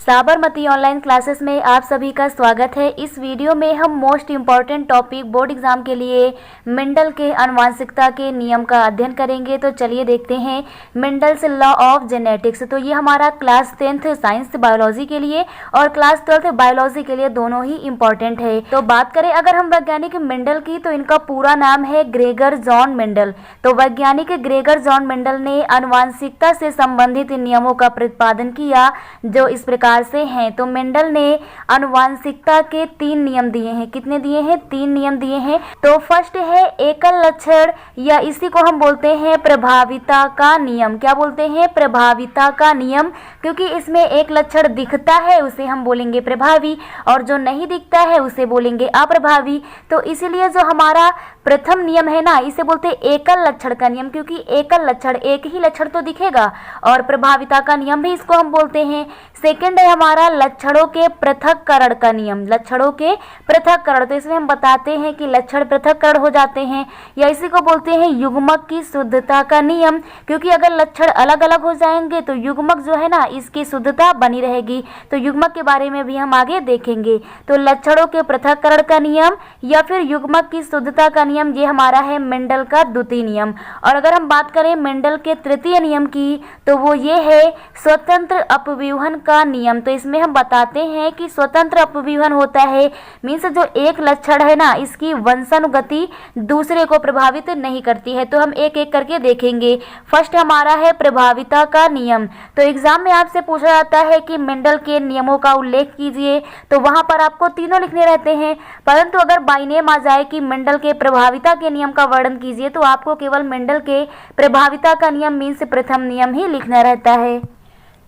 Sabarmati online classes में आप सभी का स्वागत है। इस वीडियो में हम most important topic board exam के लिए मेंडल के आनुवंशिकता के नियम का अध्ययन करेंगे। तो चलिए देखते हैं मेंडल्स लॉ ऑफ जेनेटिक्स। तो ये हमारा क्लास 10th साइंस बायोलॉजी के लिए और क्लास 12th बायोलॉजी के लिए दोनों ही इम्पॉर्टेंट है। तो बात करें अगर हम वैज्ञानिक मेंडल की, तो इनका पूरा नाम है ग्रेगर जॉन मेंडल। तो वैज्ञानिक ग्रेगर जॉन मेंडल ने आनुवंशिकता से संबंधित नियमों का प्रतिपादन किया जो इस प्रकार से हैं। तो मेंडल ने आनुवंशिकता के 3 नियम दिए हैं। कितने दिए हैं? 3 नियम दिए हैं। तो फर्स्ट है एकल लक्षण, या इसी को हम बोलते हैं प्रभाविता का नियम। क्या बोलते हैं? प्रभाविता का नियम। क्योंकि इसमें एक लक्षण दिखता है उसे हम बोलेंगे प्रभावी, और जो नहीं दिखता है उसे बोलेंगे अप्रभावी। तो इसीलिए जो हमारा प्रथम नियम है ना, इसे बोलते हैं एकल लक्षण का नियम, क्योंकि एकल लक्षण, एक ही लक्षण तो दिखेगा। और प्रभाविता का नियम भी इसको हम बोलते हैं। सेकंड है हमारा लक्षणों के पृथक्करण का नियम। लक्षणों के पृथक्करण, तो इसमें हम बताते हैं कि लक्षण पृथक्करण हो जाते हैं, या इसी को बोलते हैं युग्मक की शुद्धता का नियम। क्योंकि अगर लक्षण अलग अलग हो जाएंगे तो युग्मक जो है ना, इसकी शुद्धता बनी रहेगी। तो युग्मक के बारे में भी हम आगे देखेंगे। तो लक्षणों के पृथक्करण का नियम या फिर युग्मक की शुद्धता का नियम, ये हमारा है मेंडल का द्वितीय नियम। और अगर हम बात करें मेंडल के तृतीय नियम की, तो वो ये है स्वतंत्र अपव्यूहन का नियम। तो इसमें हम बताते हैं कि स्वतंत्र अपव्यूहन होता है, मीन्स जो एक लक्षण है ना, इसकी वंशानुगति दूसरे को प्रभावित नहीं करती है। तो हम एक एक करके देखेंगे। फर्स्ट हमारा है प्रभाविता का नियम। तो एग्जाम में आपसे पूछा जाता है कि मेंडल के नियमों का उल्लेख कीजिए, तो वहां पर आपको तीनों लिखने रहते हैं। परंतु अगर बाय नेम आ जाए कि मेंडल के प्रभाविता के नियम का वर्णन कीजिए, तो आपको केवल मेंडल के प्रभाविता का नियम मीन्स प्रथम नियम ही लिखना रहता है।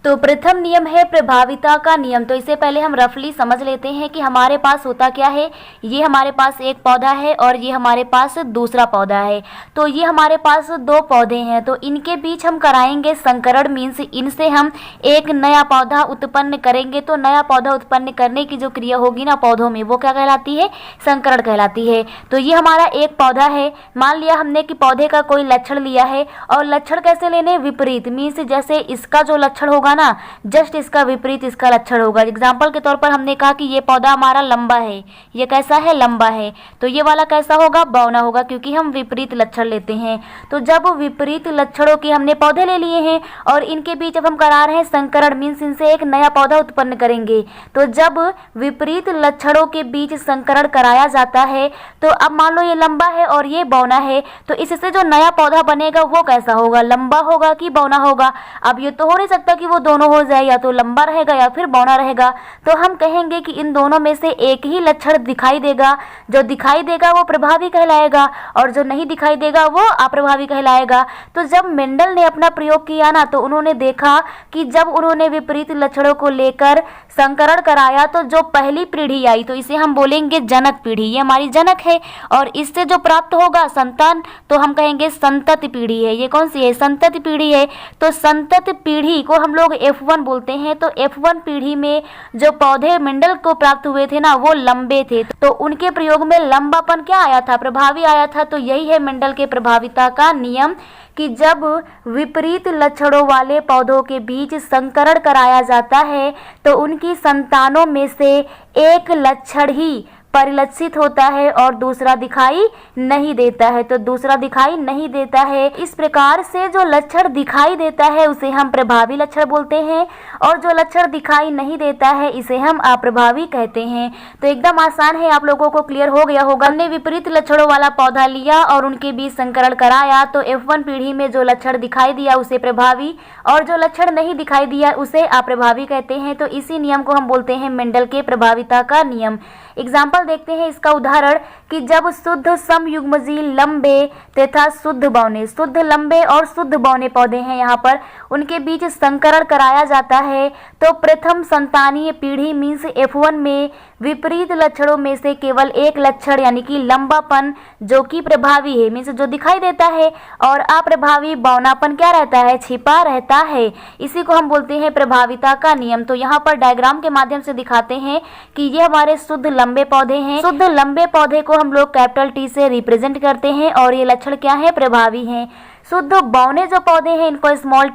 तो प्रथम नियम है प्रभाविता का नियम। तो इसे पहले हम रफली समझ लेते हैं कि हमारे पास होता क्या है। ये हमारे पास एक पौधा है और ये हमारे पास दूसरा पौधा है। तो ये हमारे पास 2 पौधे हैं, तो इनके बीच हम कराएंगे संकरण, मीन्स इनसे हम एक नया पौधा उत्पन्न करेंगे। तो नया पौधा उत्पन्न करने की जो क्रिया होगी ना पौधों में, वो क्या कहलाती है? संकरण कहलाती है। तो ये हमारा एक पौधा है। मान लिया हमने कि पौधे का कोई लक्षण लिया है, और लक्षण कैसे लेने? विपरीत, मीन्स जैसे इसका जो लक्षण होगा ना, जस्ट इसका विपरीत इसका लक्षण होगा। एग्जाम्पल के तौर पर हमने कहा कि ये पौधा हमारा लंबा है, ये कैसा है? लंबा है। तो ये वाला कैसा होगा? बौना होगा, क्योंकि हम विपरीत लक्षण लेते हैं। तो जब विपरीत लक्षणों के हमने पौधे ले लिए हैं और इनके बीच जब हम करा रहे हैं संकरण, मीन्स इनसे एक नया पौधा उत्पन्न करेंगे। तो जब विपरीत लक्षणों के बीच संकरण कराया जाता है, तो अब मान लो ये लंबा है और ये बौना है, तो इससे जो नया पौधा बनेगा वो कैसा होगा? लंबा होगा कि बौना होगा? अब ये तो हो नहीं सकता कि वो दोनों हो जाए, या तो लंबा रहेगा या फिर बौना रहेगा। तो हम कहेंगे कि इन दोनों में से एक ही लक्षण दिखाई देगा। जो दिखाई देगा वो प्रभावी कहलाएगा, और जो नहीं दिखाई देगा वो अप्रभावी कहलाएगा। तो जब मेंडल ने अपना प्रयोग किया ना, तो उन्होंने देखा कि जब उन्होंने विपरीत लक्षणों को लेकर संकरण कराया, तो जो पहली पीढ़ी आई, तो इसे हम बोलेंगे जनक पीढ़ी। ये हमारी जनक है, और इससे जो प्राप्त होगा संतान, तो हम कहेंगे संतति पीढ़ी है। ये कौन सी है? संतति पीढ़ी है। तो संतति पीढ़ी को हम लोग F1 बोलते हैं। तो F1 पीढ़ी में जो पौधे मेंडल को प्राप्त हुए थे ना, वो लंबे थे, तो उनके प्रयोग में लंबापन क्या आया था? प्रभावी आया था। तो यही है मेंडल के प्रभाविता का नियम, कि जब विपरीत लक्षणों वाले पौधों के बीच संकरण कराया जाता है, तो उनकी संतानों में से एक लक्षण ही परिलक्षित होता है और दूसरा दिखाई नहीं देता है। तो दूसरा दिखाई नहीं देता है। इस प्रकार से जो लक्षण दिखाई देता है उसे हम प्रभावी लक्षण बोलते हैं, और जो लक्षण दिखाई नहीं देता है इसे हम अप्रभावी कहते हैं। तो एकदम आसान है, आप लोगों को क्लियर हो गया होगा। हमने विपरीत लक्षणों वाला पौधा लिया और उनके बीच संकरण कराया, तो F1 पीढ़ी में जो लक्षण दिखाई दिया उसे प्रभावी, और जो लक्षण नहीं दिखाई दिया उसे अप्रभावी कहते हैं। तो इसी नियम को हम बोलते हैं मेंडल के प्रभाविता का नियम। एग्जाम्पल देखते हैं इसका उदाहरण, कि जब शुद्ध समयुग्मजीय लंबे तथा शुद्ध बौने, शुद्ध लंबे और शुद्ध बौने पौधे हैं यहाँ पर, उनके बीच संकरण कराया जाता है, तो प्रथम संतानीय पीढ़ी मीन्स F1 में विपरीत लक्षणों में से केवल एक लक्षण यानी कि लंबापन जो कि प्रभावी है, मीन्स जो दिखाई देता है, और अप्रभावी बौनापन क्या रहता है? छिपा रहता है। इसी को हम बोलते हैं प्रभाविता का नियम। तो यहाँ पर डायग्राम के माध्यम से दिखाते हैं कि ये हमारे शुद्ध लंबे पौधे हैं। शुद्ध लंबे पौधे को हम लोग कैपिटल T से रिप्रेजेंट करते हैं, और ये लक्षण क्या है? प्रभावी हैं। शुद्ध बौने जो पौधे हैं इनको स्मॉल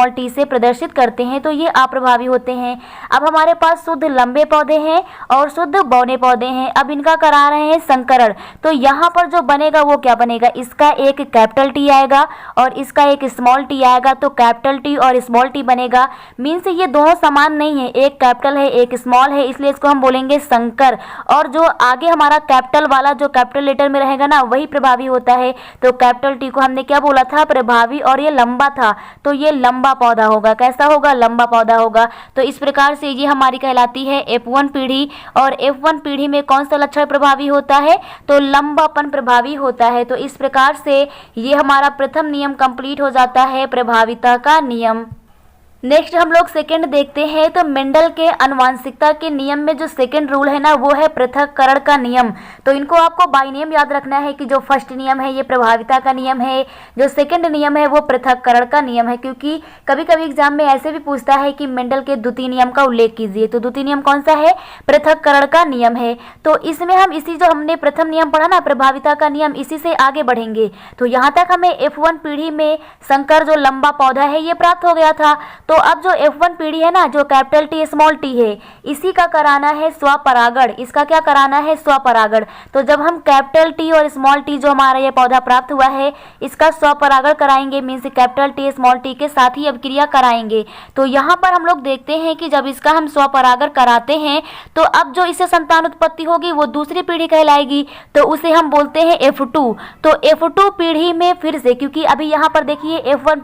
टी से प्रदर्शित करते हैं, तो ये अप्रभावी होते हैं। अब हमारे पास शुद्ध लंबे पौधे हैं और शुद्ध बौने पौधे हैं। अब इनका करा रहे हैं संकरण, तो यहाँ पर जो बनेगा वो क्या बनेगा, इसका एक कैपिटल टी आएगा और इसका एक स्मॉल टी आएगा, तो कैपिटल टी और स्मॉल टी बनेगा। मीन्स ये दोनों समान नहीं है, एक कैपिटल है एक स्मॉल है, इसलिए इसको हम बोलेंगे संकर। और जो आगे हमारा कैपिटल वाला जो कैपिटल लेटर में रहेगा ना वही प्रभावी होता है। तो कैपिटल टी को हमने क्या बोला था, प्रभावी, और ये लंबा था तो ये लंबा पौधा होगा। कैसा होगा, लंबा पौधा होगा। तो इस प्रकार से ये हमारी कहलाती है F1 पीढ़ी। और F1 पीढ़ी में कौन सा लक्षण प्रभावी होता है, तो लंबापन प्रभावी होता है। तो इस प्रकार से ये हमारा प्रथम नियम कंप्लीट हो जाता है, प्रभाविता का नियम। नेक्स्ट हम लोग सेकंड देखते हैं। तो मेंडल के आनुवंशिकता के नियम में जो सेकंड रूल है ना वो है पृथक्करण का नियम। तो इनको आपको बाय नेम याद रखना है कि जो फर्स्ट नियम है ये प्रभाविता का नियम है, जो सेकंड नियम है वो पृथक्करण का नियम है। क्योंकि कभी कभी एग्जाम में ऐसे भी पूछता है कि मेंडल के द्वितीय नियम का उल्लेख कीजिए, तो द्वितीय नियम कौन सा है, पृथक्करण का नियम है। तो इसमें हम इसी जो हमने प्रथम नियम पढ़ा ना प्रभाविता का नियम, इसी से आगे बढ़ेंगे। तो यहाँ तक हमें F1 पीढ़ी में संकर जो लंबा पौधा है ये प्राप्त हो गया था। तो अब जो F1 पीढ़ी है ना, जो कैपिटल टी स्मॉल टी है, इसी का कराना है स्वपरागण। इसका क्या कराना है, स्वपरागण। तो जब हम कैपिटल टी और स्मॉल टी जो हमारा ये पौधा प्राप्त हुआ है इसका स्वपरागण कराएंगे, means capital T small T के साथ ही अभिक्रिया कराएंगे। तो यहाँ पर हम लोग देखते हैं कि जब इसका हम स्वपरागण कराते हैं तो अब जो इससे संतान उत्पत्ति होगी वो दूसरी पीढ़ी कहलाएगी, तो उसे हम बोलते हैं F2। तो F2 पीढ़ी में फिर से, क्योंकि अभी यहाँ पर देखिए F1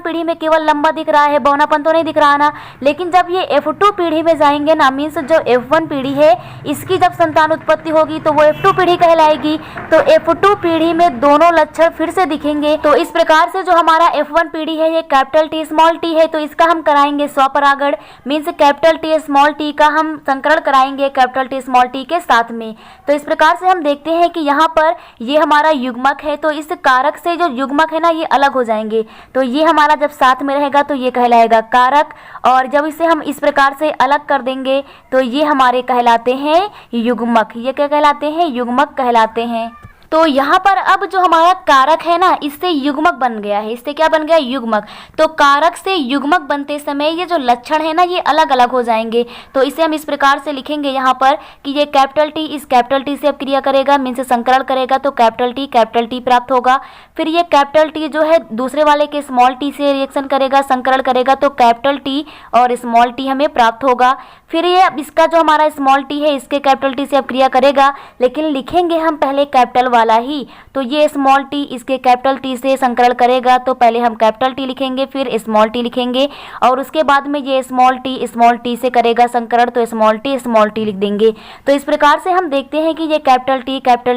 पीढ़ी में केवल लंबा दिख रहा है, बौनापन तो नहीं दिख रहा ना। लेकिन जब ये F2 पीढ़ी में जाएंगे ना, मीन्स जो F1 पीढ़ी है इसकी जब संतान उत्पत्ति होगी तो वो F2 पीढ़ी कहलाएगी। तो F2 पीढ़ी में दोनों लक्षण फिर से दिखेंगे। तो इस प्रकार से जो हमारा F1 पीढ़ी है ये कैपिटल टी स्मॉल टी है, तो इसका हम कराएंगे स्वपरागण, means capital T small T का हम संकरण कराएंगे कैपिटल टी स्मॉल टी के साथ में। तो इस प्रकार से हम देखते हैं कि यहाँ पर ये हमारा युग्मक है, तो इस कारक से जो युग्मक है ना ये अलग हो जाएंगे। तो ये हमारा जब साथ में रहेगा तो ये कहलाएगा कारक, और जब इसे हम इस प्रकार से अलग कर देंगे तो ये हमारे कहलाते हैं युग्मक। ये क्या कहलाते हैं, युग्मक कहलाते हैं। तो यहाँ पर अब जो हमारा कारक है ना इससे युग्मक बन गया है, इससे क्या बन गया, युग्मक। तो कारक से युग्मक बनते समय ये जो लक्षण है ना ये अलग अलग हो जाएंगे। तो इसे हम इस प्रकार से लिखेंगे यहाँ पर कि ये कैपिटल टी इस कैपिटल टी से अब क्रिया करेगा, मीन्स संकरण करेगा, तो कैपिटल टी प्राप्त होगा। फिर ये कैपिटल टी जो है दूसरे वाले के स्मॉल टी से रिएक्शन करेगा, संकरण करेगा, तो कैपिटल टी और स्मॉल टी हमें प्राप्त होगा। फिर ये अब इसका जो हमारा स्मॉल टी है इसके कैपिटल टी से अब क्रिया करेगा, लेकिन लिखेंगे हम पहले कैपिटल वाला ही। तो ये स्मॉल टी इसके कैपिटल टी से संकरण करेगा, तो पहले हम कैपिटल टी लिखेंगे फिर स्मॉल टी लिखेंगे, और उसके बाद में ये स्मॉल टी से करेगा संकरण, तो स्मॉल टी लिख देंगे। तो इस प्रकार से हम देखते हैं कि ये कैपिटल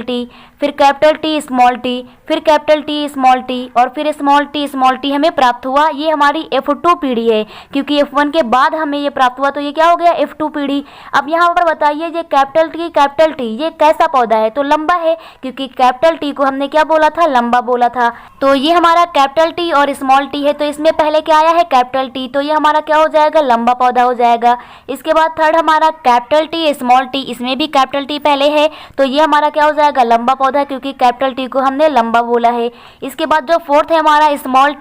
टी फिर कैपिटल टी स्मॉल टी फिर कैपिटल टी स्मॉल टी और फिर स्मॉल टी हमें प्राप्त हुआ। ये हमारी F2 पीढ़ी है, क्योंकि F1 के बाद हमें ये प्राप्त हुआ, तो ये क्या हो गया, F2 पीढ़ी। अब यहाँ पर बताइए ये कैपिटल टी ये कैसा पौधा है, तो लंबा है, क्योंकि कैपिटल टी को हमने क्या बोला था, लंबा बोला था। तो ये हमारा कैपिटल टी और स्मॉल टी है, तो इसमें पहले क्या आया है, कैपिटल टी, तो ये हमारा क्या हो जाएगा, लंबा पौधा हो जाएगा। इसके बाद थर्ड हमारा कैपिटल टी स्मॉल टी, इसमें भी कैपिटल टी पहले है, तो ये हमारा क्या हो जाएगा, लंबा पौधा, क्योंकि कैपिटल टी को हमने लंबा बोला है। इसके बाद जो फोर्थ है हमारा स्मॉल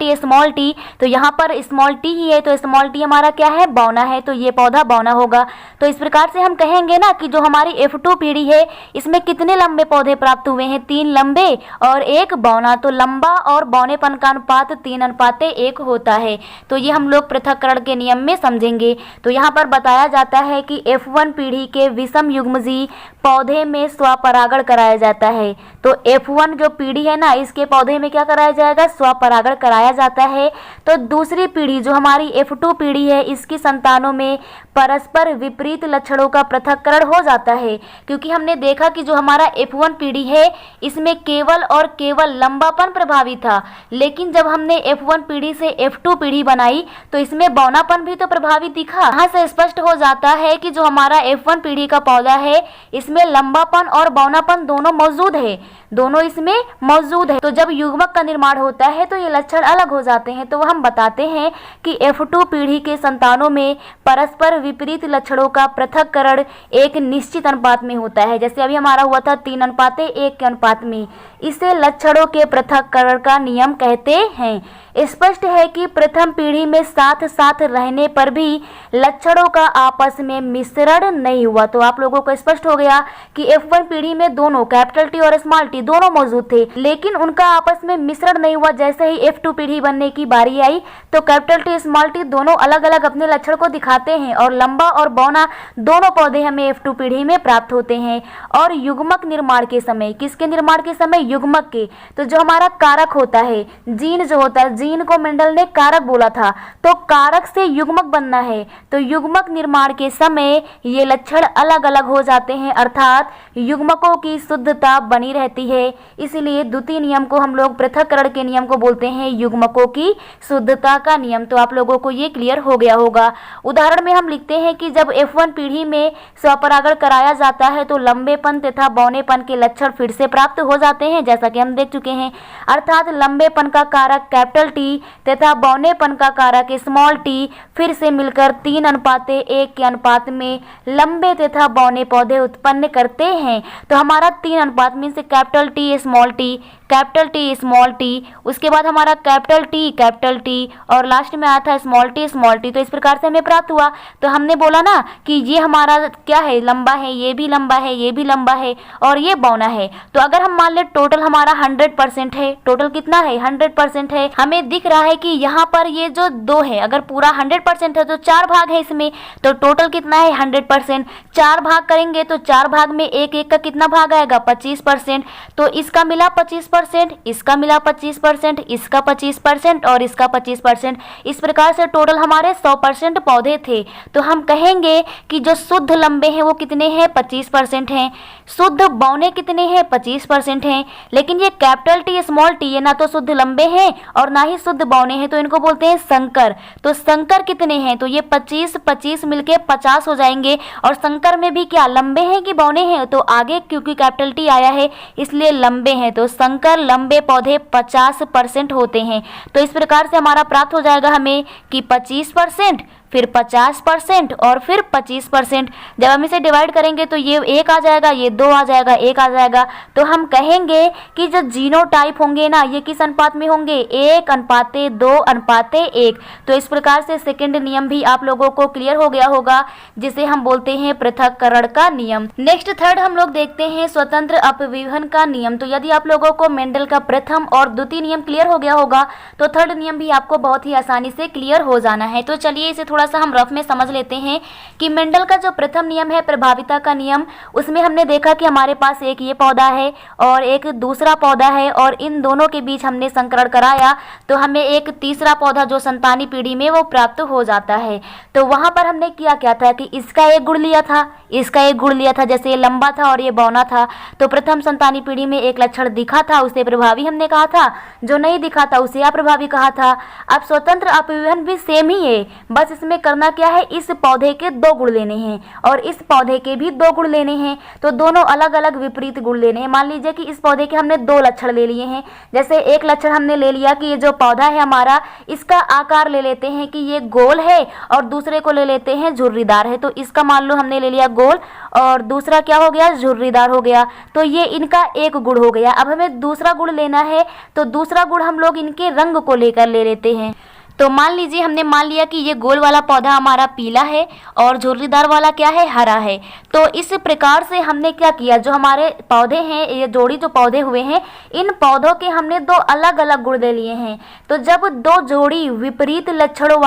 टी, तो यहाँ पर स्मॉल टी ही है, तो स्मॉल टी हमारा क्या है, बौना है, तो ये पौधा बौना होगा। तो इस प्रकार से हम कहेंगे ना कि जो हमारी F2 पीढ़ी है इसमें कितने लंबे पौधे प्राप्त हुए हैं, 3 लंबे और 1 बौना। तो लंबा और बौनेपन का अनुपात 3:1 होता है। तो ये हम लोग पृथक्करण के नियम में समझेंगे। तो यहाँ पर बताया जाता है कि F1 पीढ़ी के विषम युग्मजी पौधे में स्वपरागण कराया जाता है। तो F1 जो पीढ़ी है ना इसके पौधे में क्या कराया जाएगा, स्वपरागण कराया जाता है। तो दूसरी पीढ़ी जो हमारी F2 पीढ़ी है इसकी संतानों में परस्पर विपरीत लक्षणों का पृथक्करण हो जाता है, क्योंकि हमने देखा कि जो हमारा F1 पीढ़ी है इसमें केवल और केवल लंबापन प्रभावी था, लेकिन जब हमने F1 पीढ़ी से F2 पीढ़ी बनाई तो इसमें बौनापन भी तो प्रभावी दिखा। यहाँ से स्पष्ट हो जाता है कि जो हमारा F1 पीढ़ी का पौधा है इसमें इसमें लंबापन और बौनापन दोनों मौजूद है, दोनों इसमें मौजूद है। तो जब युग्मक का निर्माण होता है तो ये लक्षण अलग हो जाते हैं। तो हम बताते हैं कि F2 पीढ़ी के संतानों में परस्पर विपरीत लक्षणों का पृथक्करण एक निश्चित अनुपात में होता है। जैसे अभी हमारा हुआ था 3:1 के अनुपात में, इसे लक्षणों के पृथक्करण का नियम कहते हैं। स्पष्ट है कि प्रथम पीढ़ी में साथ साथ रहने पर भी लक्षणों का आपस में मिश्रण नहीं हुआ। तो आप लोगों को स्पष्ट हो गया कि F1 पीढ़ी में दोनों कैपिटल टी और स्मॉल टी दोनों मौजूद थे, लेकिन उनका आपस में मिश्रण नहीं हुआ। जैसे ही F2 पीढ़ी बनने की बारी आई तो कैपिटल टी स्मॉल टी दोनों अलग अलग अपने लक्षण को दिखाते हैं और लंबा और बौना दोनों पौधे हमें F2 पीढ़ी में प्राप्त होते हैं। और युग्मक निर्माण के समय, किसके निर्माण के समय? युग्मक के। तो जो हमारा कारक होता है, जीन जो होता है, जीन को मेंडल ने कारक बोला था, तो कारक से युग्मक बनना है। तो युग्मक निर्माण के समय ये लक्षण अलग अलग हो जाते हैं, अर्थात युग्मकों की शुद्धता बनी रहती है। इसलिए द्वितीय नियम को हम लोग पृथक्करण के नियम को बोलते हैं युग्मकों की शुद्धता का नियम। तो आप लोगों को ये क्लियर हो गया होगा। उदाहरण में हम लिखते हैं कि जब F1 पीढ़ी में स्वपरागण कराया जाता है तो लंबेपन तथा बौनेपन के लक्षण फिर से प्राप्त हो जाते हैं, जैसा कि हम देख चुके हैं। अर्थात लंबेपन का कारक कैपिटल टी तथा बौनेपन का कारक स्मॉल टी फिर से मिलकर 3:1 के अनुपात में लंबे तथा बौने पौधे उत्पन्न करते हैं। तो हमारा 3 अनुपात में से capital T small T, capital T small T, उसके बाद हमारा कैपिटल टी और लास्ट में आया था स्मॉल टी। तो इस प्रकार से हमें प्राप्त हुआ। तो हमने बोला ना कि ये हमारा क्या है? लंबा है, ये भी लंबा है, ये भी लंबा है और ये बौना है। तो अगर हम मान ले टोटल हमारा 100% है, टोटल कितना है? 100% है। हमें दिख रहा है कि यहाँ पर ये जो 2 है, अगर पूरा 100% है तो 4 भाग है इसमें, तो टोटल कितना है? 100%। 4 भाग करेंगे तो 4 भाग में एक का कितना भाग आएगा? 25%। तो इसका मिला 25%, इसका मिला 25%, इसका 25% और इसका 25%। इस प्रकार से टोटल हमारे 100% पौधे थे। तो हम कहेंगे कि जो शुद्ध लंबे हैं वो कितने हैं? 25% हैं। शुद्ध बौने कितने हैं? 25% हैं। लेकिन ये कैपिटल टी स्मॉल टी, ये ना तो शुद्ध लंबे हैं और ना ही शुद्ध बौने हैं, तो इनको बोलते हैं संकर। तो संकर कितने हैं? तो ये 25 मिलके 50 हो जाएंगे। और संकर में भी क्या लंबे हैं कि बौने हैं? तो आगे क्योंकि कैपिटल टी आया है इसलिए लंबे हैं। तो संकर लंबे पौधे 50% होते हैं। तो इस प्रकार से हमारा प्राप्त हो जाएगा हमें कि 25%, फिर 50% और फिर 25%। जब हम इसे डिवाइड करेंगे तो ये 1 आ जाएगा, ये 2 आ जाएगा, 1 आ जाएगा। तो हम कहेंगे कि जो जीनोटाइप होंगे ना, ये किस अनुपात में होंगे? 1:2:1। तो इस प्रकार से सेकंड नियम भी आप लोगों को क्लियर हो गया होगा, जिसे हम बोलते हैं पृथक्करण का नियम। नेक्स्ट थर्ड हम लोग देखते हैं स्वतंत्र अपविभजन का नियम। तो यदि आप लोगों को मेंडल का प्रथम और द्वितीय नियम क्लियर हो गया होगा तो थर्ड नियम भी आपको बहुत ही आसानी से क्लियर हो जाना है। तो चलिए इसे थोड़ा सा हम रफ में समझ लेते हैं कि मेंडल का जो प्रथम नियम है प्रभाविता का नियम, उसमें हमने देखा कि हमारे पास एक ये पौधा है और एक दूसरा पौधा है और इन दोनों के बीच हमने संकरण कराया तो हमें एक तीसरा पौधा जो संतानी पीढ़ी में वो प्राप्त हो जाता है। तो वहां पर हमने किया क्या था कि इसका एक गुण लिया था, इसका एक गुण लिया था। जैसे ये लंबा था और ये बौना था, तो प्रथम संतानी पीढ़ी में एक लक्षण दिखा था उसे प्रभावी हमने कहा था, जो नहीं दिखा था उसे अप्रभावी कहा था। अब स्वतंत्र अपविभजन भी सेम ही है, बस इसमें करना क्या है? इस पौधे के 2 गुण लेने हैं और इस पौधे के भी 2 गुण लेने हैं। तो दोनों अलग अलग विपरीत गुण लेने हैं। मान लीजिए कि इस पौधे के हमने 2 लक्षण ले लिए हैं। जैसे एक लक्षण हमने ले लिया कि ये जो पौधा है हमारा, इसका आकार ले लेते हैं कि ये गोल है और दूसरे को ले लेते हैं झुर्रीदार है। तो इसका मान लो हमने ले लिया गोल और दूसरा क्या हो गया? झुर्रीदार हो गया। तो ये इनका एक गुण हो गया। अब हमें दूसरा गुण लेना है, तो दूसरा गुण हम लोग इनके रंग को लेकर ले लेते हैं। तो मान लीजिए हमने मान लिया कि ये गोल वाला पौधा हमारा पीला है और झुर्रीदार वाला क्या है? हरा है। तो इस प्रकार से हमने क्या किया, जो हमारे पौधे हैं, ये जोड़ी जो पौधे हुए हैं, इन पौधों के हमने 2 अलग अलग गुण ले लिए हैं। तो जब 2 जोड़ी विपरीत लक्षणों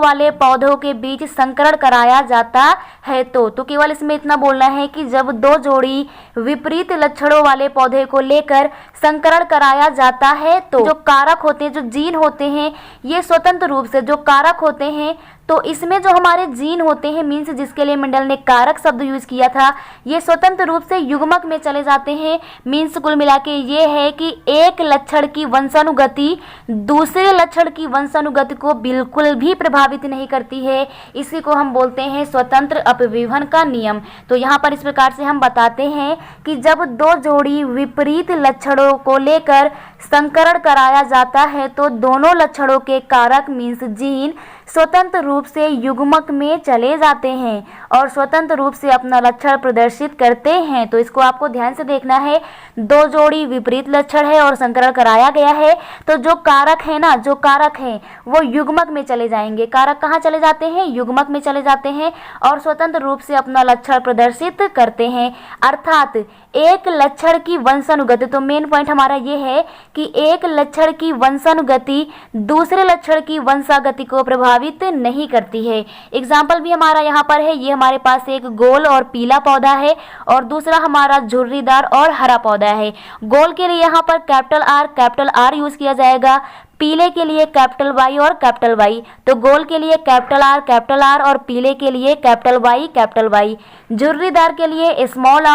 वाले पौधों के बीच संकरण कराया जाता है तो केवल इसमें इतना बोलना है कि जब 2 जोड़ी विपरीत लक्षणों वाले पौधे को लेकर संकरण कराया जाता है तो जो कारक होते हैं, जो जीन होते हैं, ये स्वतंत्र रूप से जो कारक होते हैं, तो इसमें जो हमारे जीन होते हैं, मीन्स जिसके लिए मेंडल ने कारक शब्द यूज किया था, ये स्वतंत्र रूप से युग्मक में चले जाते हैं। मीन्स कुल मिला के ये है कि एक लक्षण की वंशानुगति दूसरे लक्षण की वंशानुगति को बिल्कुल भी प्रभावित नहीं करती है। इसी को हम बोलते हैं स्वतंत्र अपविभन का नियम। तो यहाँ पर इस प्रकार से हम बताते हैं कि जब दो जोड़ी विपरीत लक्षणों को लेकर संकरण कराया जाता है तो दोनों लक्षणों के कारक मीन्स जीन स्वतंत्र रूप से युग्मक में चले जाते हैं और स्वतंत्र रूप से अपना लक्षण प्रदर्शित करते हैं। तो इसको आपको ध्यान से देखना है। दो जोड़ी विपरीत लक्षण है और संकरण कराया गया है, तो जो कारक है ना, जो कारक है वो युग्मक में चले जाएंगे। कारक कहाँ चले जाते हैं? युग्मक में चले जाते हैं और स्वतंत्र रूप से अपना लक्षण प्रदर्शित करते हैं। अर्थात एक लक्षण की वंशानुगति, तो मेन पॉइंट हमारा ये है कि एक लक्षण की वंशानुगति दूसरे लक्षण की वंशागति को प्रभावित नहीं करती है। एग्जाम्पल भी हमारा यहाँ पर है। ये हमारे पास एक गोल और पीला पौधा है और दूसरा हमारा झुर्रीदार और हरा पौधा है। गोल के लिए यहाँ पर कैपिटल आर यूज किया जाएगा, पीले के लिए कैपिटल वाई और कैपिटल वाई। तो गोल के लिए कैपिटल आर और पीले के लिए कैपिटल वाई। झुर्रीदार के लिए स्मॉल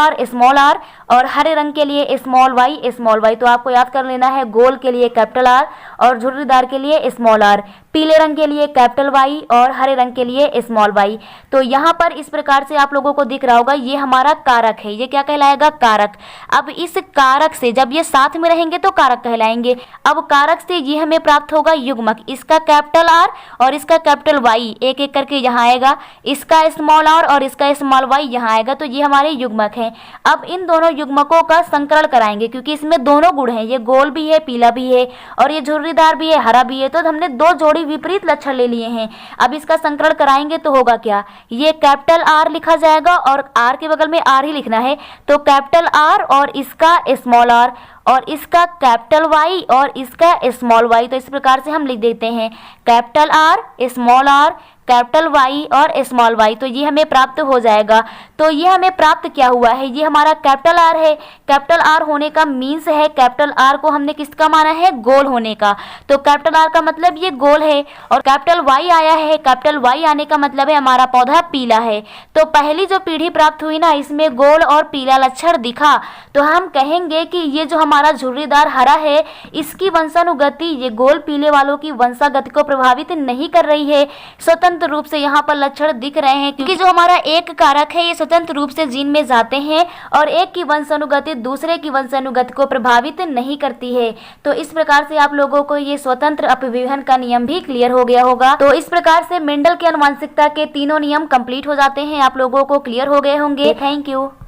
आर और हरे रंग के लिए स्मॉल वाई। तो आपको याद कर लेना है, गोल के लिए कैपिटल आर और झुर्रीदार के लिए स्मॉल आर, पीले रंग के लिए कैपिटल वाई और हरे रंग के लिए स्मॉल वाई। तो यहाँ पर इस प्रकार से आप लोगों को दिख रहा होगा, ये हमारा कारक है। ये क्या कहलाएगा? कारक। अब इस कारक से जब ये साथ में रहेंगे तो कारक कहलाएंगे। अब कारक से ये हमें प्राप्त होगा युग्मक। इसका कैपिटल आर और इसका कैपिटल वाई एक एक करके यहाँ आएगा, इसका स्मॉल आर और इसका स्मॉल वाई यहाँ आएगा। तो ये हमारे युग्मक हैं। अब इन दोनों युग्मकों का संकरण कराएंगे क्योंकि इसमें दोनों गुण हैं, ये गोल भी है, पीला भी है और ये झुर्रीदार भी है, हरा भी है। तो हमने दो जोड़ी विपरीत लक्षण ले लिए हैं। अब इसका संकरण कराएंगे तो होगा क्या? ये कैपिटल आर लिखा जाएगा और आर के बगल में आर ही लिखना है, तो कैपिटल आर और इसका स्मॉल आर और इसका कैपिटल वाई और इसका स्मॉल वाई। तो इस प्रकार से हम लिख देते हैं capital R, small R, capital Y और स्मॉल वाई। तो ये हमें प्राप्त हो जाएगा। तो ये हमें प्राप्त क्या हुआ है? ये हमारा कैपिटल आर है। कैपिटल आर होने का मीन्स है, कैपिटल आर को हमने किसका माना है? गोल होने का। तो कैपिटल आर का मतलब ये गोल है और कैपिटल वाई आया है। कैपिटल वाई आने का मतलब है हमारा पौधा पीला है। तो पहली जो पीढ़ी प्राप्त हुई ना, इसमें गोल और पीला लक्षण दिखा, तो हम कहेंगे कि ये जो हमारा झुर्रीदार हरा है, इसकी वंशानुगति ये गोल पीले वालों की वंशागति को प्रभावित नहीं कर रही है। स्वतंत्र रूप से यहाँ पर लक्षण दिख रहे हैं क्योंकि जो हमारा एक कारक है ये स्वतंत्र रूप से जीन में जाते हैं और एक की वंशानुगति दूसरे की वंशानुगति को प्रभावित नहीं करती है। तो इस प्रकार से आप लोगों को ये स्वतंत्र अपविभन का नियम भी क्लियर हो गया होगा। तो इस प्रकार से मेंडल के आनुवंशिकता के तीनों नियम कंप्लीट हो जाते हैं, आप लोगों को क्लियर हो गए होंगे। Thank you.